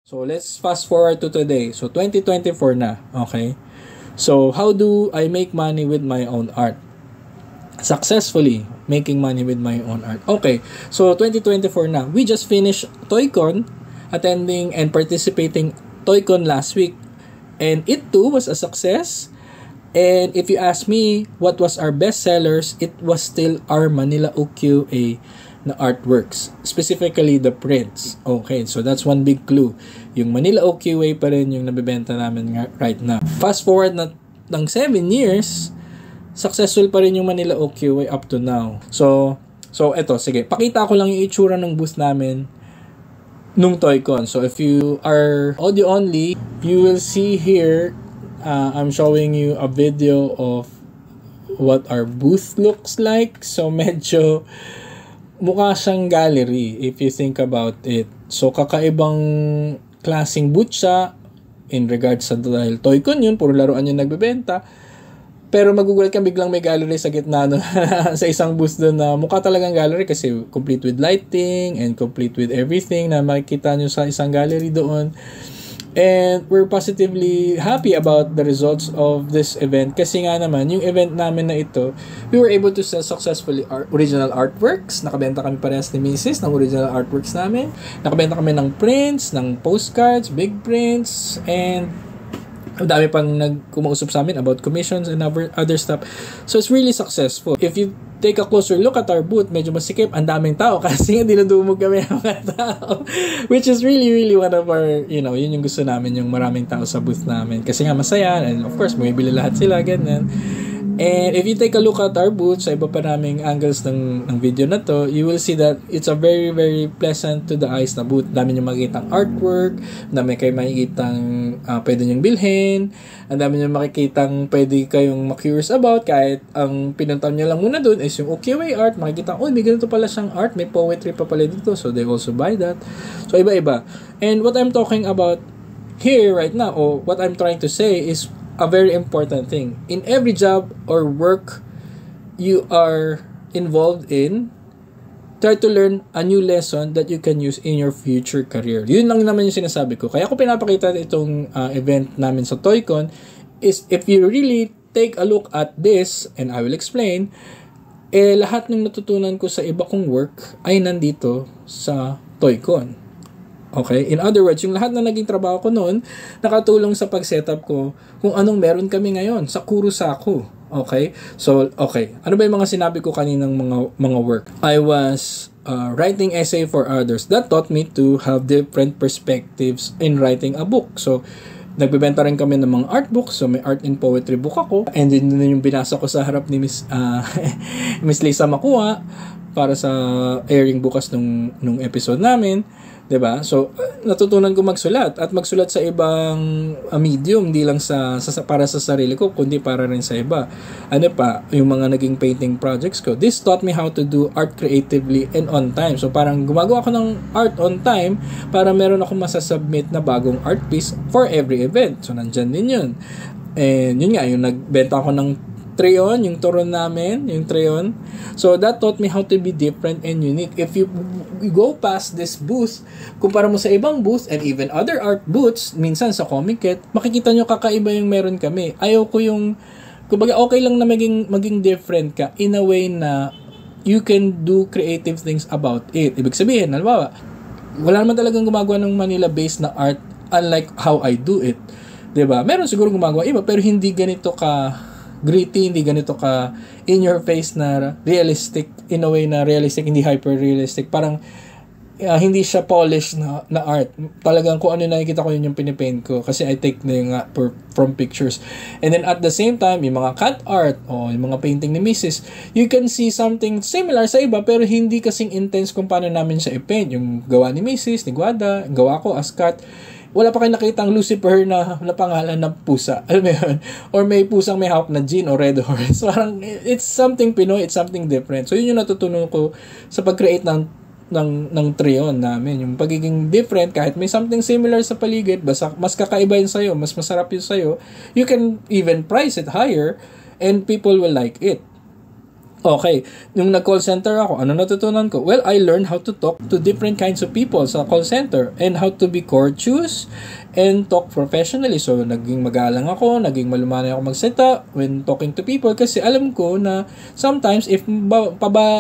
So, let's fast forward to today. So, 2024 na. Okay? So, how do I make money with my own art? Successfully making money with my own art. Okay. So, 2024 na. We just finished ToyCon, attending and participating ToyCon last week. And it too was a success. And if you ask me what was our best sellers, it was still our Manila OQA na artworks, specifically the prints. Okay, so that's one big clue. Yung Manila OQA pa rin yung nabibenta namin right now. Fast forward na ng 7 years, successful pa rin yung Manila OQA up to now. So eto, sige, pakita ko lang yung itsura ng booth namin nung ToyCon. So if you are audio only, you will see here, I'm showing you a video of what our booth looks like. So medyo mukha siyang gallery if you think about it. So kakaibang klaseng booth siya in regards sa dahil ToyCon yun, puro laruan yung nagbebenta. Pero magugulat ka biglang may gallery sa gitna no, sa isang booth doon na mukha talagang gallery kasi complete with lighting and complete with everything na makikita nyo sa isang gallery doon. And we're positively happy about the results of this event kasi nga naman, yung event namin na ito, we were able to sell successfully our original artworks. Nakabenta kami parehas ni Mrs. ng original artworks namin. Nakabenta kami ng prints, ng postcards, big prints, and ang dami pang nagkumausap sa amin about commissions and other stuff. So it's really successful. If you take a closer look at our booth, medyo masikip, ang daming tao kasi nga dinudumog kami ng mga tao. Which is really one of our, yun yung gusto namin, yung maraming tao sa booth namin. Kasi nga masaya, and of course, bumibili lahat sila, ganyan. And if you take a look at our booth, sa iba pa naming angles ng video na to, you will see that it's a very pleasant to the eyes na booth. Dami nyo makikitang artwork, dami kayo makikitang pwede nyong bilhin, ang dami nyo makikitang pwede kayong ma-curious about, kahit ang pinuntan nyo lang muna dun is yung OQA art, makikita, may ganito pala siyang art, may poetry pa pala dito, so they also buy that. So iba-iba. And what I'm talking about here right now, or what I'm trying to say is a very important thing. In every job or work you are involved in, try to learn a new lesson that you can use in your future career. Yun lang naman yung sinasabi ko. Kaya ko pinapakita itong event namin sa ToyCon is if you really take a look at this, and I will explain, lahat ng natutunan ko sa iba kong work ay nandito sa ToyCon. Okay? In other words, yung lahat na naging trabaho ko noon, nakatulong sa pag-setup ko kung anong meron kami ngayon sa Kurosaku. Okay? So, okay. Ano ba yung mga sinabi ko kaninang mga work? I was writing essay for others. That taught me to have different perspectives in writing a book. So, nagbebenta rin kami ng mga art books. So, may art and poetry book ako. And then yung binasa ko sa harap ni Miss Lisa Makua para sa airing bukas nung episode namin. 'Di ba? So natutunan ko magsulat at magsulat sa ibang medium, hindi lang para sa sarili ko kundi para rin sa iba. Ano pa, yung mga naging painting projects ko. This taught me how to do art creatively and on time. So parang gumagawa ako ng art on time para meron akong masasubmit na bagong art piece for every event. So nandyan din yun. And yun nga, yung nagbenta ako ng Treon, yung turon namin, yung Treon. So, that taught me how to be different and unique. If you go past this booth, kumpara mo sa ibang booth and even other art booths, minsan sa Comiket, makikita nyo kakaiba yung meron kami. Ayaw ko yung, kumbaga okay lang na maging different ka in a way na you can do creative things about it. Ibig sabihin, halimbawa, wala naman talagang gumagawa ng Manila-based na art unlike how I do it. 'Di ba? Meron siguro gumagawa iba pero hindi ganito ka gritty, hindi ganito ka in your face na realistic, in a way na realistic, hindi hyper realistic. Parang hindi siya polished na art. Talagang kung ano nakikita ko yun yung pinipaint ko kasi I take na yung from pictures. And then at the same time, yung mga cut art o yung mga painting ni Mrs., you can see something similar sa iba pero hindi kasing intense kung paano namin siya i-paint. Yung gawa ni Mrs., ni Guada, gawa ko as cut. Wala pa kayo nakitang Lucifer na pangalan ng pusa. Alam mo yun? Or may pusang may hawak na Jean o Red Horse. Parang, it's something Pinoy, it's something different. So, yun yung natutunan ko sa pag-create ng Treon namin. Yung pagiging different, kahit may something similar sa paligid, basta mas kakaiba yun sa'yo, mas masarap yun sa'yo, you can even price it higher and people will like it. Okay, nung nag-call center ako, ano natutunan ko? Well, I learned how to talk to different kinds of people sa call center and how to be courteous and talk professionally. So, naging magalang ako, naging malumanay ako magsalita when talking to people kasi alam ko na sometimes if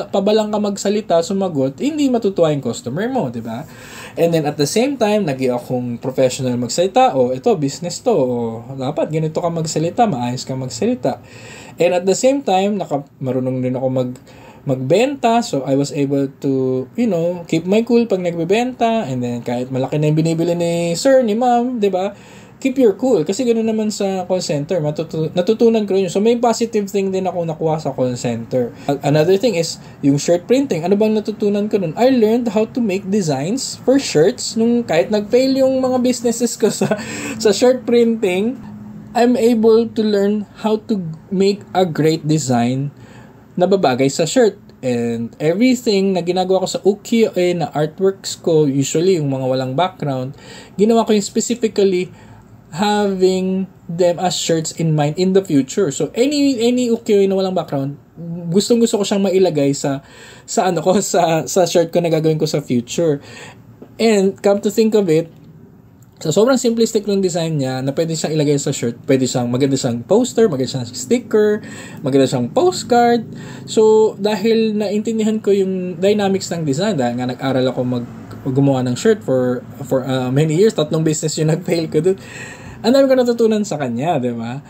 pabalang ka magsalita, sumagot, hindi matutuwa yung customer mo, di ba? And then at the same time, naging akong professional magsalita, ito, business to, dapat ganito ka magsalita, maayos ka magsalita. And at the same time, marunong din ako magbenta. So, I was able to, keep my cool pag nagbebenta. And then, kahit malaki na yung binibili ni sir, ni ma'am, di ba? Keep your cool. Kasi ganoon naman sa call center. Natutunan ko rin yun. So, may positive thing din ako nakuha sa call center. Another thing is, yung shirt printing. Ano bang natutunan ko nun? I learned how to make designs for shirts. Nung kahit nag-fail yung mga businesses ko sa shirt printing, I'm able to learn how to make a great design na babagay sa shirt. And everything na ginagawa ko sa ukiyo-e na artworks ko, usually yung mga walang background, ginawa ko yung specifically having them as shirts in mind in the future. So any ukiyo-e na walang background, gustong-gusto ko siyang mailagay sa shirt ko na gagawin ko sa future. And come to think of it, so, sobrang simplistic ng design niya na pwede siyang ilagay sa shirt. Pwede siyang, maganda siyang poster, maganda siyang sticker, maganda siyang postcard. So, dahil naintindihan ko yung dynamics ng design, dahil nga nag-aral ako gumawa ng shirt for many years, 3 business yung nag-fail ko doon. Ang dami ko natutunan sa kanya, di ba?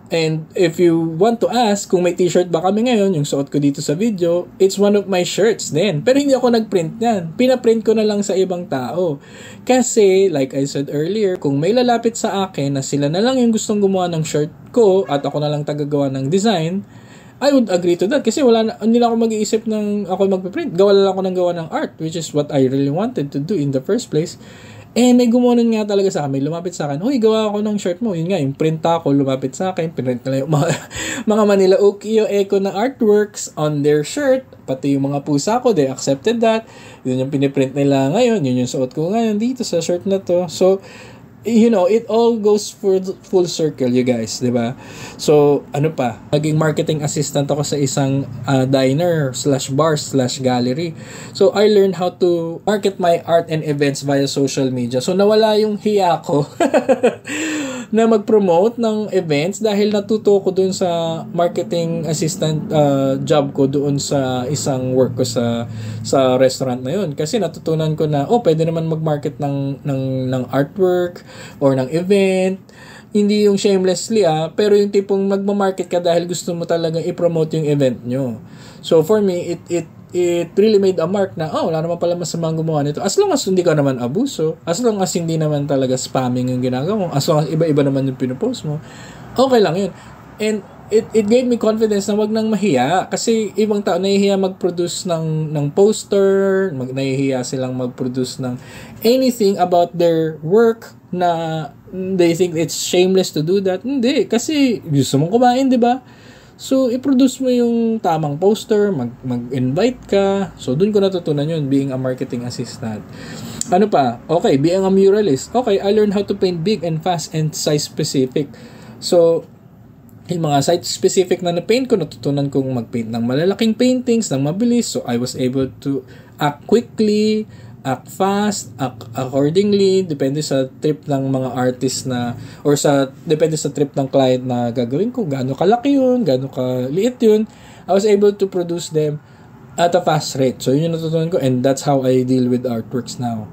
And if you want to ask kung may t-shirt ba kami ngayon, yung suot ko dito sa video, it's one of my shirts din. Pero hindi ako nag-print yan. Pinaprint ko na lang sa ibang tao. Kasi, like I said earlier, kung may lalapit sa akin na sila na lang yung gustong gumawa ng shirt ko at ako na lang tagagawa ng design, I would agree to that. Kasi hindi na ako mag-iisip ng ako magpiprint. Gawa lang ako ng gawa ng art, which is what I really wanted to do in the first place. May gumanon nga talaga sa akin, lumapit sa akin, "Hoy, gawa ako ng shirt mo." Yun nga, yung print ako, lumapit sa akin, print na yung mga Manila Ukiyo-e na artworks on their shirt, pati yung mga pusa ko, they accepted that. Yun yung piniprint nila ngayon, yun yung suot ko ngayon dito sa shirt na to. So, it all goes full circle, you guys, di ba? So, ano pa? Naging marketing assistant ako sa isang diner/bar/gallery. So, I learned how to market my art and events via social media. So, nawala yung hiya ko na mag-promote ng events dahil natuto ko dun sa marketing assistant job ko doon sa isang work ko sa restaurant na yun. Kasi natutunan ko na, pwede naman mag-market ng artwork or ng event. Hindi yung shamelessly pero yung tipong magma-market ka dahil gusto mo talagang i-promote yung event nyo. So for me, it really made a mark na, wala naman pala masamang gumawa nito. As long as hindi ka naman abuso, as long as hindi naman talaga spamming yung ginagawa mo, as long as iba-iba naman yung pinupost mo, okay lang yun. And it gave me confidence na wag nang mahiya. Kasi ibang tao nahihiya mag-produce ng poster, nahihiya silang mag-produce ng anything about their work na they think it's shameless to do that. Hindi, kasi gusto mong kumain, di ba? So, i-produce mo yung tamang poster, mag-invite ka. So, dun ko natutunan yun, being a marketing assistant. Ano pa? Okay, being a muralist. Okay, I learned how to paint big and fast and size-specific. So, yung mga site-specific na na-paint ko, natutunan kong mag-paint ng malalaking paintings, ng mabilis. So, I was able to act quickly, act fast, act accordingly, depende sa trip ng mga artist na, or depende sa trip ng client na gagawin ko, gaano kalaki yun, gaano kaliit yun. I was able to produce them at a fast rate. So, yun yung natutunan ko, and that's how I deal with artworks now.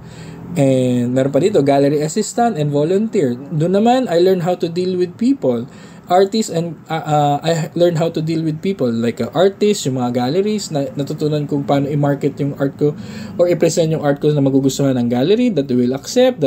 And meron pa dito, gallery assistant and volunteer. Doon naman, I learned how to deal with people. Artists and I learned how to deal with people like artists, yung mga galleries, natutunan kung paano i-market yung art ko or i-present yung art ko na magugustuhan ng gallery, that they will accept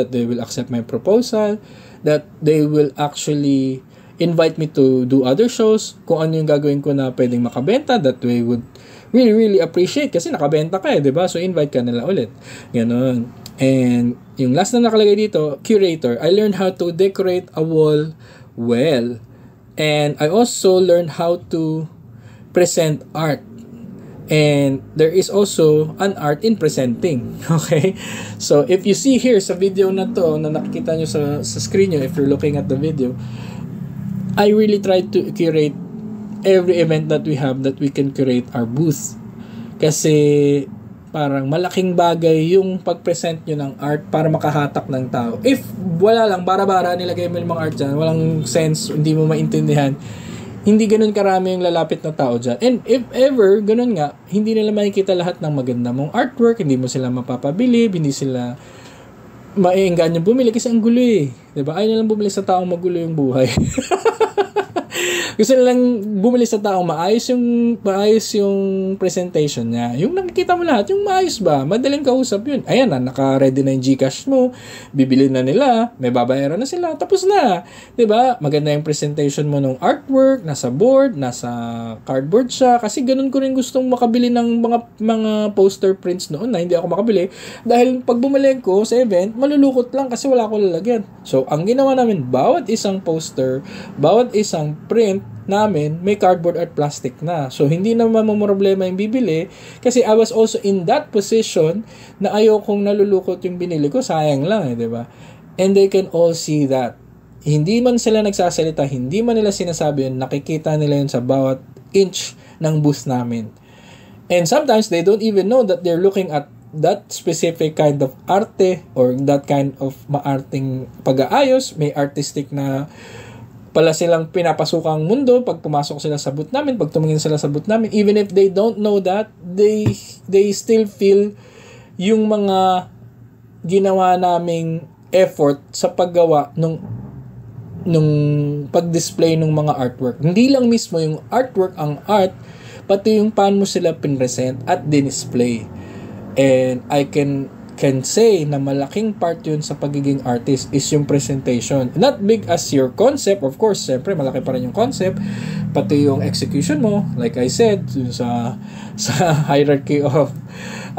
my proposal, that they will actually invite me to do other shows, kung ano yung gagawin ko na pwedeng makabenta, that they would really, really appreciate kasi nakabenta ka diba? So, invite ka nila ulit. Ganon. And yung last na nakalagay dito, curator. I learned how to decorate a wall well. And I also learned how to present art. And there is also an art in presenting. Okay? So, if you see here sa video na to, na nakikita nyo sa screen nyo, if you're looking at the video, I really tried to curate every event that we have that we can curate our booth. Kasi parang malaking bagay yung pag-present nyo ng art para makahatak ng tao. If wala lang, bara-bara nilagay mo yung mga art dyan, walang sense, hindi mo maintindihan, hindi ganun karami yung lalapit na tao dyan. And if ever, ganun nga, hindi nila makikita lahat ng maganda mong artwork, hindi mo sila mapapabilib, hindi sila maiengganyo bumili kasi ang gulo eh. Diba? Ayaw nilang bumili sa taong magulo yung buhay. Gusto nilang bumili sa taong maayos yung presentation niya. Yung nakikita mo lahat, yung maayos ba? Madaling kausap yun. Ayan na, naka-ready na yung Gcash mo. Bibili na nila. May babayaran na sila. Tapos na. Diba? Maganda yung presentation mo ng artwork. Nasa board. Nasa cardboard siya. Kasi ganun ko rin gustong makabili ng mga poster prints noon na hindi ako makabili. Dahil pag bumili ko sa event, malulukot lang kasi wala ko lalagyan. So, ang ginawa namin, bawat isang poster, bawat isang print namin, may cardboard at plastic na. So, hindi na mamamroblema yung bibili kasi I was also in that position na ayokong nalulukot yung binili ko. Sayang lang diba? And they can all see that. Hindi man sila nagsasalita, hindi man nila sinasabi yun, nakikita nila yun sa bawat inch ng booth namin. And sometimes they don't even know that they're looking at that specific kind of arte or that kind of maarting pag-aayos. May artistic na pala silang pinapasukang mundo pag pumasok sila sa booth namin, pag tumingin sila sa booth namin. Even if they don't know that, they still feel yung mga ginawa naming effort sa paggawa nung pag-display ng mga artwork. Hindi lang mismo yung artwork ang art, pati yung paano mo sila pinresent at dinisplay. And I can say na malaking part yun sa pagiging artist is yung presentation. Not big as your concept, of course, siyempre malaki pa rin yung concept, pati yung execution mo, like I said, sa hierarchy of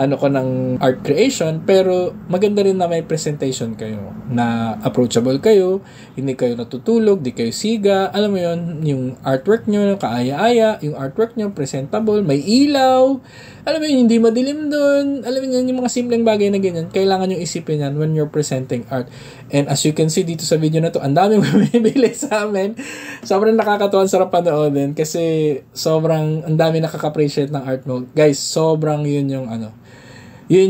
ng art creation, pero maganda rin na may presentation kayo, na approachable kayo, hindi kayo natutulog, di kayo siga, alam mo yun, yung artwork nyo, kaaya-aya, yung artwork nyo, presentable, may ilaw, alam mo yun, hindi madilim doon, alam mo yun, yung mga simpleng bagay na ganyan, kailangan yung isipin yan when you're presenting art. And as you can see dito sa video na to, ang daming bumibili sa amin, sobrang nakakatuwa, sarap panoodin, kasi sobrang, ang dami nakaka-appreciate ng art mo. Guys, sobrang yun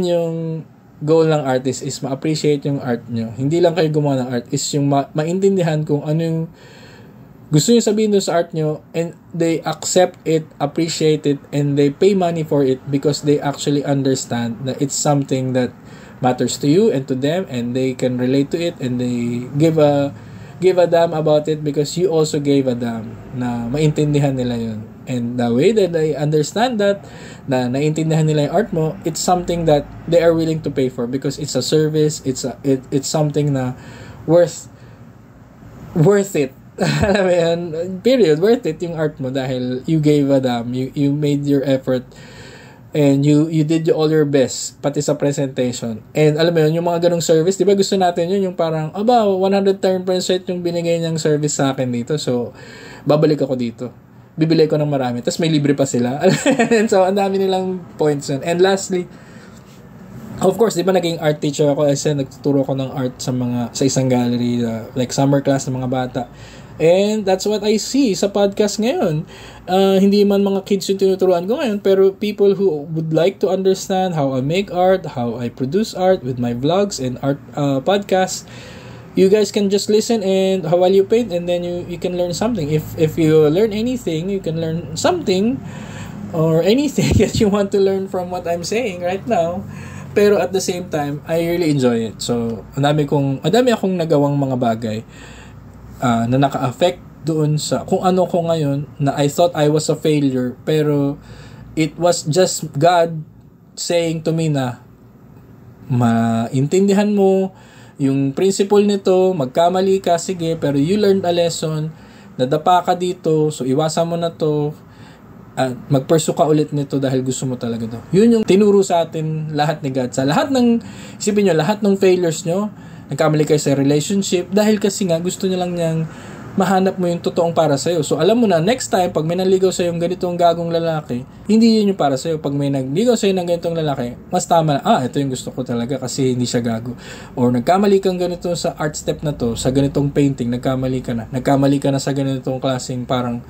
yung goal ng artist is ma-appreciate yung art nyo. Hindi lang kayo gumawa ng art, is yung maintindihan kung ano yung gusto nyo sabihin doon sa art nyo, and they accept it, appreciate it, and they pay money for it because they actually understand that it's something that matters to you and to them, and they can relate to it, and they give a damn about it because you also gave a damn na maintindihan nila yun. And the way that they understand that, na naintindihan nila yung art mo, it's something that they are willing to pay for because it's a service, it's something na worth it. Alam mo yan, period, worth it yung art mo dahil you gave a damn, you made your effort, and you did all your best, pati sa presentation. And alam mo yun, yung mga ganong service, di ba gusto natin yun, yung parang, 110% yung binigay niyang service sa akin dito, so babalik ako dito. Bibili ko ng marami, tapos may libre pa sila. And so, ang dami nilang points yun. And lastly, of course, di ba naging art teacher ako, kasi nagtuturo ko ng art sa isang gallery, like summer class ng mga bata. And that's what I see sa podcast ngayon. Hindi man mga kids yung tinuturuan ko ngayon, pero people who would like to understand how I make art, how I produce art with my vlogs and art podcasts, you guys can just listen and while you paint, and then you can learn something. If you learn anything, you can learn something or anything that you want to learn from what I'm saying right now. Pero at the same time, I really enjoy it. So, ang dami akong nagawang mga bagay na naka-affect doon sa kung ano ko ngayon, na I thought I was a failure, pero it was just God saying to me na maintindihan mo yung principle nito, magkamali ka, sige, pero you learned a lesson, nadapa ka dito, so iwasan mo na to, at magpursue ka ulit nito dahil gusto mo talaga to. Yun yung tinuro sa atin lahat ni God. Sa lahat ng, isipin nyo, lahat ng failures nyo, nagkamali kayo sa relationship, dahil kasi nga gusto niya lang niyang mahanap mo yung totoong para sa'yo. So alam mo na, next time, pag may nanligaw sa'yo yung ganitong gagong lalaki, hindi yun yung para sa'yo. Pag may nagligaw sa'yo ng ganitong lalaki, mas tama na, ito yung gusto ko talaga kasi hindi siya gago. Or nagkamali kang ganito sa art step na to, sa ganitong painting, nagkamali ka na sa ganitong klaseng parang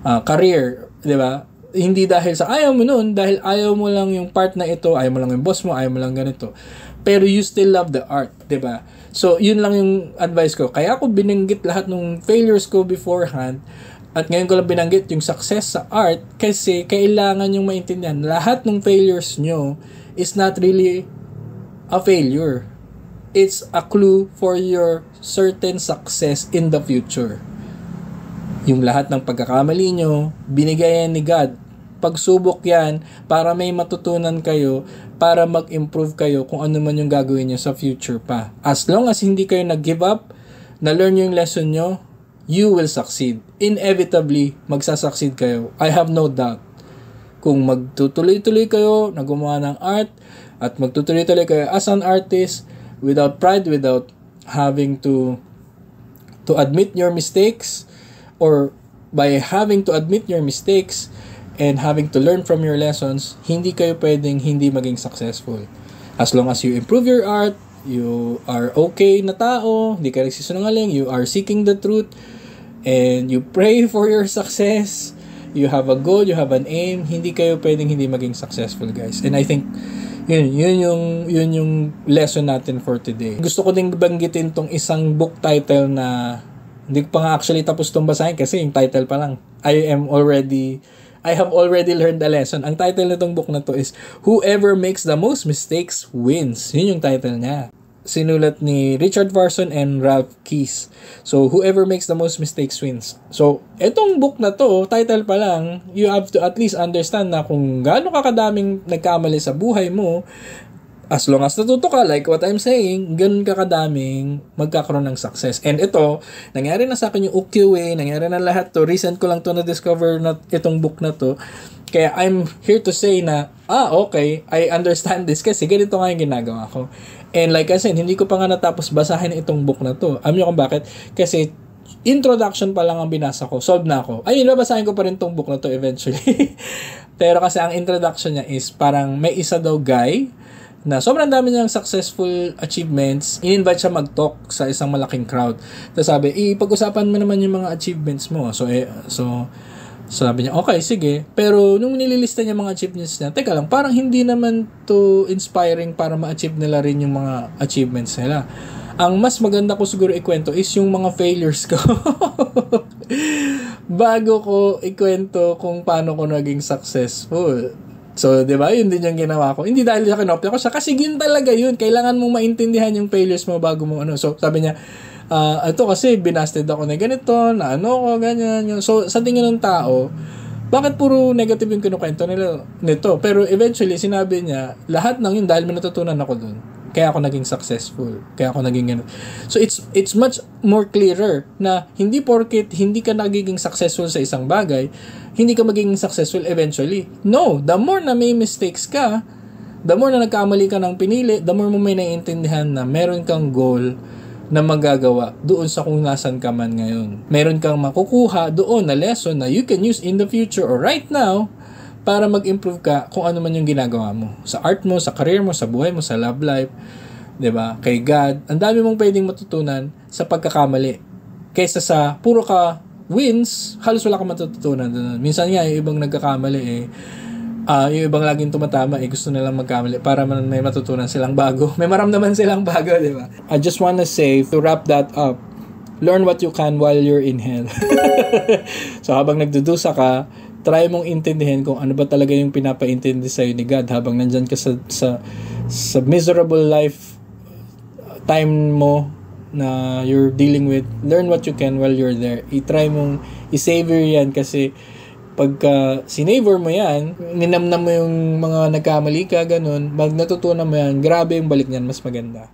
career, di ba? Hindi dahil sa ayaw mo nun, dahil ayaw mo lang yung part na ito, ayaw mo lang yung boss mo, ayaw mo lang ganito. Pero you still love the art, di ba? So, yun lang yung advice ko. Kaya ako binanggit lahat ng failures ko beforehand, at ngayon ko lang binanggit yung success sa art, kasi kailangan yung maintindihan. Lahat ng failures nyo is not really a failure. It's a clue for your certain success in the future. Yung lahat ng pagkakamali nyo, binigay yan ni God. Pagsubok yan para may matutunan kayo, para mag-improve kayo kung ano man yung gagawin nyo sa future pa. As long as hindi kayo nag-give up, na-learn yung lesson nyo, you will succeed. Inevitably, magsasucceed kayo. I have no doubt. Kung magtutuloy-tuloy kayo na gumawa ng art, at magtutuloy-tuloy kayo as an artist, without pride, without having to admit your mistakes, or by having to admit your mistakes, and having to learn from your lessons, hindi kayo pwedeng hindi maging successful. As long as you improve your art, you are okay na tao, hindi ka nagsisinungaling, you are seeking the truth, and you pray for your success, you have a goal, you have an aim, hindi kayo pwedeng hindi maging successful, guys. And I think, yun yung lesson natin for today. Gusto ko ding banggitin tong isang book title na hindi ko pa nga actually tapos tong basahin kasi yung title pa lang. I have already learned the lesson. Ang title nitong book na to is Whoever Makes the Most Mistakes Wins. Yun yung title niya. Sinulat ni Richard Farson and Ralph Keyes. So, Whoever Makes the Most Mistakes Wins. So, etong book na to, title pa lang, you have to at least understand na kung gaano kakadaming nagkamali sa buhay mo, as long as natuto ka, like what I'm saying, ganun kakadaming magkakaroon ng success. And ito, nangyari na sa akin yung UQA, nangyari na lahat to. Recent ko lang to na-discover na itong book na to. Kaya I'm here to say na, okay, I understand this kasi ganito nga yung ginagawa ko. And like I said, hindi ko pa nga natapos basahin itong book na to. Alam niyo kung bakit? Kasi introduction pa lang ang binasa ko. Solved na ako. Ayun, babasahin ko pa rin itong book na to eventually. Pero kasi ang introduction niya is parang may isa daw guy na sobrang dami niyang successful achievements, in-invite siya mag-talk sa isang malaking crowd. Tapos sabi, pag-usapan mo naman yung mga achievements mo. So sabi niya, okay, sige. Pero nung nililista niya mga achievements niya, teka lang, parang hindi naman to inspiring para ma-achieve nila rin yung mga achievements nila. Ang mas maganda ko siguro ikwento is yung mga failures ko. Bago ko ikwento kung paano ko naging successful. So, di ba? Yun din yung ginawa ko. Hindi dahil sa kinopya ko siya. Kasi yun talaga yun. Kailangan mong maintindihan yung failures mo bago mo ano. So, sabi niya, ito kasi binasted ako na ganito, na ano ko, ganyan. Yun. So, sa tingin ng tao, bakit puro negative yung kinukwento nila nito? Pero eventually, sinabi niya, lahat ng yun dahil may natutunan ako dun. Kaya ako naging successful. Kaya ako naging ganun. So, it's much more clearer na hindi porket hindi ka nagiging successful sa isang bagay, hindi ka magiging successful eventually. No, the more na may mistakes ka, the more na nagkamali ka ng pinili, the more mo may naiintindihan na meron kang goal na magagawa doon sa kung nasan ka man ngayon. Meron kang makukuha doon na lesson na you can use in the future or right now para mag-improve ka kung ano man yung ginagawa mo. Sa art mo, sa career mo, sa buhay mo, sa love life, 'di ba? Kay God, ang dami mong pwedeng matutunan sa pagkakamali. Kaysa sa puro ka wins, halos wala kang matututunan doon. Minsan nga, yung ibang nagkakamali yung ibang laging tumatama gusto nilang magkamali para man may matutunan silang bago. May maramdaman silang bago, 'di ba? I just wanna say, to wrap that up, learn what you can while you're in hell. So habang nagdudusa ka, try mong intindihin kung ano ba talaga yung pinapaintindi sa'yo ni God habang nandyan ka sa miserable life time mo na you're dealing with. Learn what you can while you're there. I-try mong i-savor yan kasi pagka sinavor mo yan, ninamnam mo yung mga nagkamali ka, ganun, natutunan mo yan, grabe yung balik niyan, mas maganda.